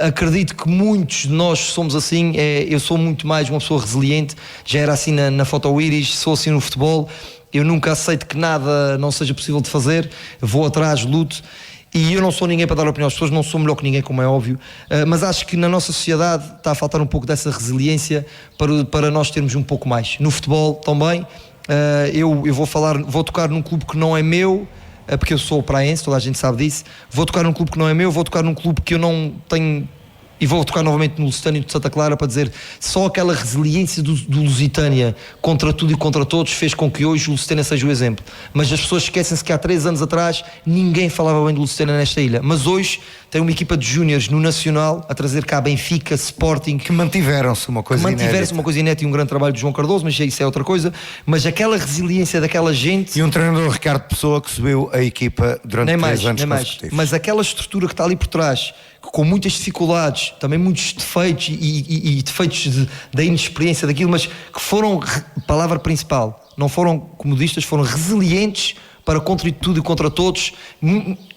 Acredito que muitos de nós somos assim. Eu sou muito mais uma pessoa resiliente, já era assim na Foto Iris, sou assim no futebol. Eu nunca aceito que nada não seja possível de fazer, vou atrás, luto, e eu não sou ninguém para dar opinião às pessoas, não sou melhor que ninguém, como é óbvio, mas acho que na nossa sociedade está a faltar um pouco dessa resiliência para nós termos um pouco mais. No futebol também, eu vou tocar num clube que não é meu, porque eu sou praense, toda a gente sabe disso. Vou tocar num clube que não é meu, vou tocar num clube que eu não tenho. E vou tocar novamente no Lusitânia de Santa Clara para dizer, só aquela resiliência do Lusitânia contra tudo e contra todos fez com que hoje o Lusitânia seja o exemplo. Mas as pessoas esquecem-se que há 3 anos atrás ninguém falava bem do Lusitânia nesta ilha. Mas hoje tem uma equipa de júniores no Nacional a trazer cá Benfica, Sporting, que mantiveram-se uma coisa inédita e um grande trabalho de João Cardoso, mas isso é outra coisa. Mas aquela resiliência daquela gente, e um treinador, Ricardo Pessoa, que subiu a equipa durante 3 anos consecutivos. Mas aquela estrutura que está ali por trás, com muitas dificuldades, também muitos defeitos e defeitos da inexperiência daquilo, mas que foram, palavra principal, não foram comodistas, foram resilientes para contra tudo e contra todos,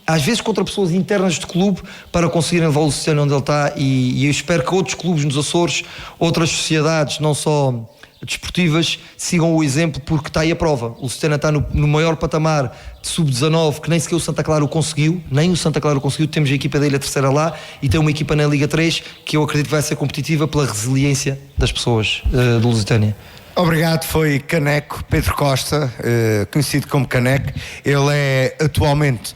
às vezes contra pessoas internas do clube, para conseguirem levar o Lusitânia onde ele está, e eu espero que outros clubes nos Açores, outras sociedades, não só desportivas, sigam o exemplo, porque está aí a prova. O Lusitânia está no maior patamar de sub-19, que nem sequer o Santa Clara o conseguiu, temos a equipa da Ilha Terceira lá, e tem uma equipa na Liga 3 que eu acredito que vai ser competitiva pela resiliência das pessoas do Lusitânia. Obrigado, foi Caneco, Pedro Costa, conhecido como Caneco. Ele é atualmente,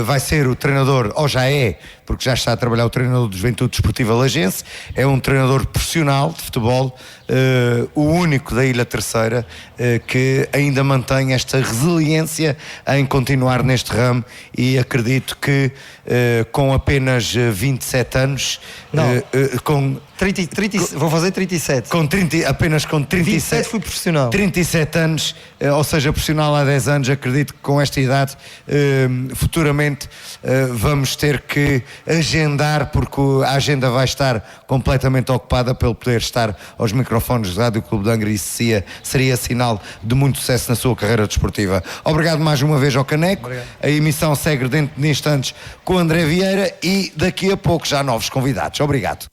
vai ser o treinador, ou já é, porque já está a trabalhar, o treinador do Juventude Desportiva Lagense. É um treinador profissional de futebol, o único da Ilha Terceira que ainda mantém esta resiliência em continuar neste ramo, e acredito que com apenas 27 anos, com 30, vou fazer 37. Apenas com 27 fui profissional. 37 anos, ou seja, profissional há 10 anos. Acredito que com esta idade, futuramente, vamos ter que agendar, porque a agenda vai estar completamente ocupada, pelo poder estar aos microfones da Rádio Clube de Angra, e seria sinal de muito sucesso na sua carreira desportiva. Obrigado mais uma vez ao Caneco. Obrigado. A emissão segue dentro de instantes com o André Vieira, e daqui a pouco já novos convidados. Obrigado.